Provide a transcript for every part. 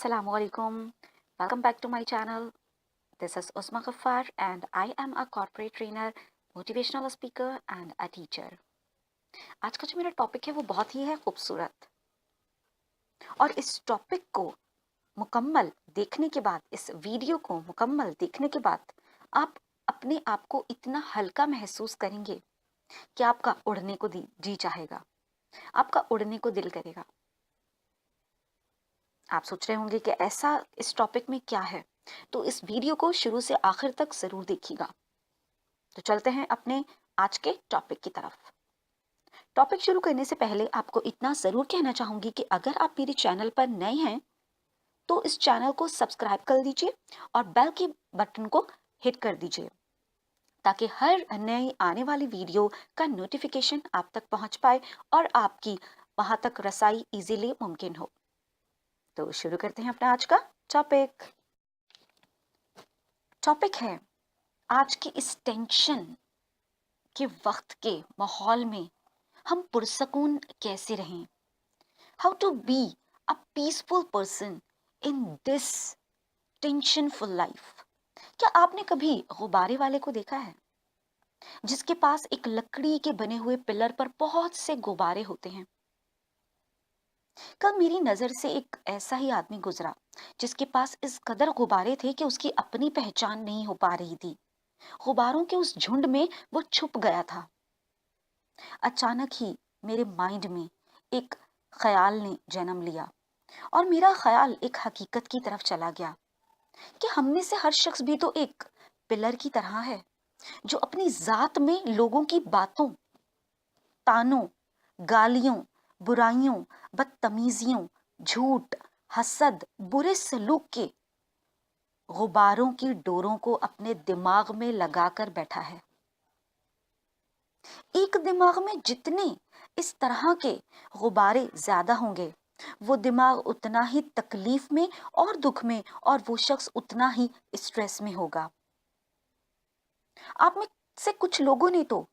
Assalamu alaikum. Welcome back to my channel. This is Usma Ghaffar and I am a corporate trainer, motivational speaker and a teacher. आज का जो मेरा topic है वो बहुत ही है खूबसूरत और इस टॉपिक को मुकम्मल देखने के बाद, इस वीडियो को मुकम्मल देखने के बाद आप अपने आप को इतना हल्का महसूस करेंगे कि आपका उड़ने को जी चाहेगा, आपका उड़ने को दिल करेगा। आप सोच रहे होंगे कि ऐसा इस टॉपिक में क्या है, तो इस वीडियो को शुरू से आखिर तक जरूर देखिएगा। तो चलते हैं अपने आज के टॉपिक की तरफ। टॉपिक शुरू करने से पहले आपको इतना जरूर कहना चाहूंगी कि अगर आप मेरे चैनल पर नए हैं तो इस चैनल को सब्सक्राइब कर दीजिए और बेल के बटन को हिट कर दीजिए ताकि हर नई आने वाली वीडियो का नोटिफिकेशन आप तक पहुंच पाए और आपकी वहां तक रसाई इजीली मुमकिन हो। तो शुरू करते हैं अपना आज का टॉपिक। टॉपिक है आज की इस टेंशन के वक्त के माहौल में हम पुरसकून कैसे रहें। How to be a peaceful person in this tensionful life. क्या आपने कभी गुब्बारे वाले को देखा है जिसके पास एक लकड़ी के बने हुए पिलर पर बहुत से गुब्बारे होते हैं? कल मेरी नजर से एक ऐसा ही आदमी गुजरा जिसके पास इस कदर गुब्बारे थे कि उसकी अपनी पहचान नहीं हो पा रही थी। गुब्बारों के उस झुंड में वो छुप गया था। अचानक ही मेरे माइंड में एक ख्याल ने जन्म लिया और मेरा ख्याल एक हकीकत की तरफ चला गया कि हम में से हर शख्स भी तो एक पिलर की तरह है जो अपनी जात में लोगों की बातों, तानों, गालियों, बुराइयों, बदतमीजियों, झूठ, हसद, बुरे सलूक के गुब्बारों की डोरों को अपने दिमाग में लगाकर बैठा है। एक दिमाग में जितने इस तरह के गुब्बारे ज्यादा होंगे वो दिमाग उतना ही तकलीफ में और दुख में और वो शख्स उतना ही स्ट्रेस में होगा। आप में से कुछ लोगों ने तो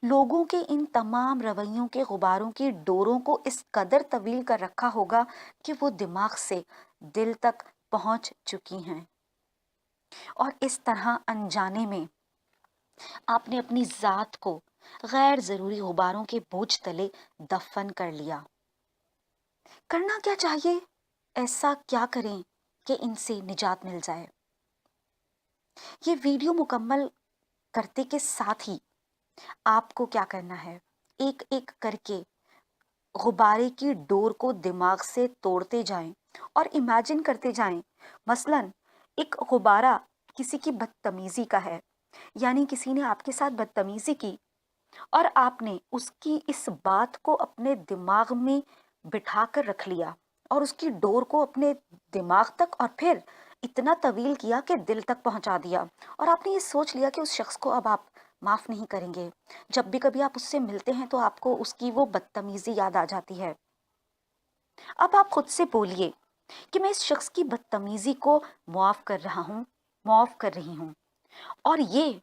लोगों के इन तमाम रवैयों के गुब्बारों की डोरों को इस कदर तवील कर रखा होगा कि वो दिमाग से दिल तक पहुंच चुकी हैं और इस तरह अनजाने में आपने अपनी जात को गैर जरूरी गुब्बारों के बोझ तले दफन कर लिया। करना क्या चाहिए? ऐसा क्या करें कि इनसे निजात मिल जाए? ये वीडियो मुकम्मल करते के साथ ही आपको क्या करना है, एक एक करके गुब्बारे की डोर को दिमाग से तोड़ते जाएं और इमेजिन करते जाएं। मसलन एक गुब्बारा किसी की बदतमीजी का है, यानी किसी ने आपके साथ बदतमीजी की और आपने उसकी इस बात को अपने दिमाग में बिठा कर रख लिया और उसकी डोर को अपने दिमाग तक और फिर इतना तवील किया कि दिल तक पहुंचा दिया और आपने ये सोच लिया कि उस शख्स को अब आप माफ नहीं करेंगे। जब भी कभी आप उससे मिलते हैं तो आपको उसकी वो बदतमीजी याद आ जाती है। अब आप खुद से बोलिए कि मैं इस शख्स की बदतमीजी को मुआफ कर रहा हूँ, मुआफ कर रही हूँ। और ये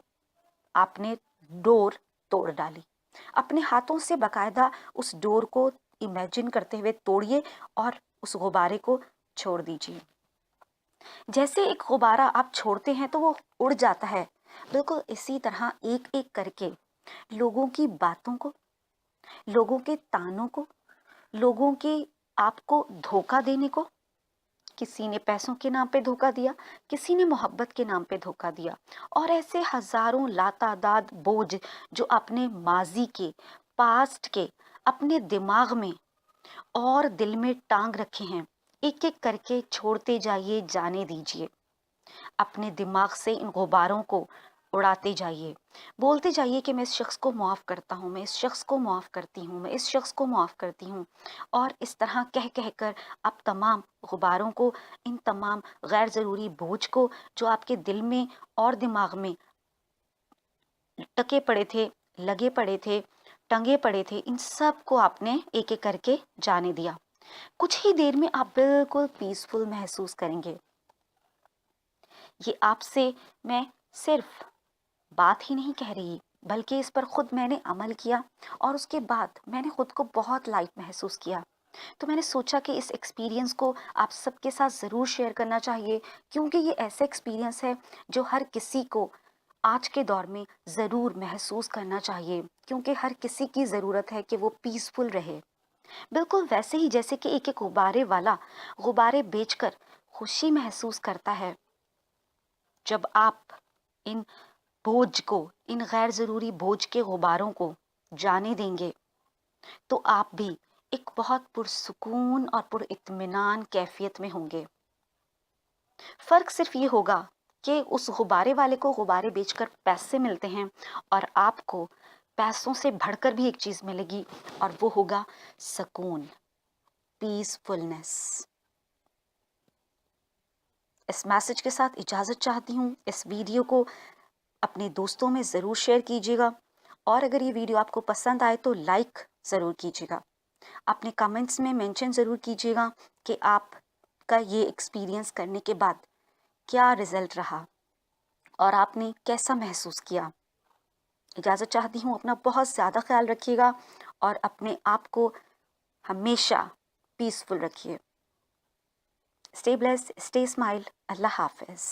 आपने डोर तोड़ डाली। अपने हाथों से बकायदा उस डोर को इमेजिन करते हुए तोड़िए और उस गुब्बारे को छोड़ दीजिए। जैसे एक गुब्बारा आप छोड़ते हैं तो वो उड़ जाता है, बिल्कुल इसी तरह एक एक करके लोगों की बातों को, लोगों के तानों को, लोगों के आपको धोखा देने को, किसी ने पैसों के नाम पे धोखा दिया, किसी ने मोहब्बत के नाम पे धोखा दिया और ऐसे हजारों लातादाद बोझ जो अपने माजी के, पास्ट के अपने दिमाग में और दिल में टांग रखे हैं, एक एक करके छोड़ते जाइए, जाने दीजिए। अपने दिमाग से इन गुब्बारों को उड़ाते जाइए, बोलते जाइए कि मैं इस शख्स को माफ़ करता हूँ, मैं इस शख्स को माफ़ करती हूँ, मैं इस शख्स को माफ़ करती हूँ। और इस तरह कह कह कर आप तमाम गुब्बारों को, इन तमाम गैर ज़रूरी बोझ को जो आपके दिल में और दिमाग में टके पड़े थे, लगे पड़े थे, टंगे पड़े थे, इन सब को आपने एक एक करके जाने दिया। कुछ ही देर में आप बिल्कुल पीसफुल महसूस करेंगे। ये आपसे मैं सिर्फ बात ही नहीं कह रही, बल्कि इस पर खुद मैंने अमल किया और उसके बाद मैंने खुद को बहुत लाइट महसूस किया। تو میں نے سوچا کہ اس ایکسپیرینس کو آپ سب کے ساتھ ضرور شیئر کرنا چاہیے، کیونکہ یہ ایسا ایکسپیرینس ہے جو ہر کسی کو آج کے دور میں ضرور محسوس کرنا چاہیے، کیونکہ ہر کسی کی ضرورت ہے کہ وہ پیسفل رہے۔ بالکل ویسے ہی جیسے کہ ایک غبارے والا غبارے بیچ کر خوشی محسوس کرتا ہے۔ جب آپ ان بوجھ کو، ان غیر ضروری بوجھ کے غباروں کو جانے دیں گے تو آپ بھی ایک بہت پرسکون اور پر اطمینان کیفیت میں ہوں گے۔ فرق صرف یہ ہوگا کہ اس غبارے والے کو غبارے بیچ کر پیسے ملتے ہیں اور آپ کو پیسوں سے بڑھ کر بھی ایک چیز ملے گی، اور وہ ہوگا سکون، پیسفلنس۔ اس میسج کے ساتھ اجازت چاہتی ہوں۔ اس ویڈیو کو اپنے دوستوں میں ضرور شیئر کیجیے گا، اور اگر یہ ویڈیو آپ کو پسند آئے تو لائک ضرور کیجیے گا۔ اپنے کمنٹس میں مینشن ضرور کیجیے گا کہ آپ کا یہ ایکسپیرینس کرنے کے بعد کیا رزلٹ رہا اور آپ نے کیسا محسوس کیا۔ اجازت چاہتی ہوں، اپنا بہت زیادہ خیال رکھیے گا اور اپنے آپ کو ہمیشہ پیسفل رکھیے۔ Stay blessed, stay smile. اللہ حافظ۔